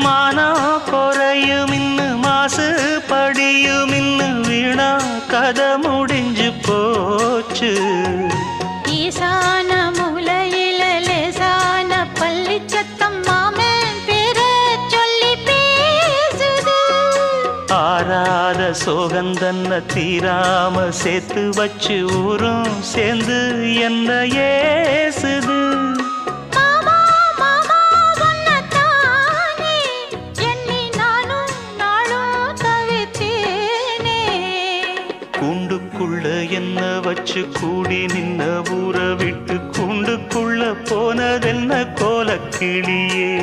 மானம் குறையும் இன்னு மாசு படியும் இன்னு வீணா கதை முடிஞ்சு போச்சு. ஈசான மூலையில லேசான பள்ளி சத்தம் மாமன் பேர சொல்லி பேசுது. ஆறாத சோகந்தன்ன தீராம சேர்த்து வச்சு ஊரும் சேர்ந்து என்ன ஏசுது. கூண்டுக்குள்ள என்ன வச்சு கூடி நின்ன ஊற விட்டு கூண்டுக்குள்ள போனதென்ன கோலக்கிளியே.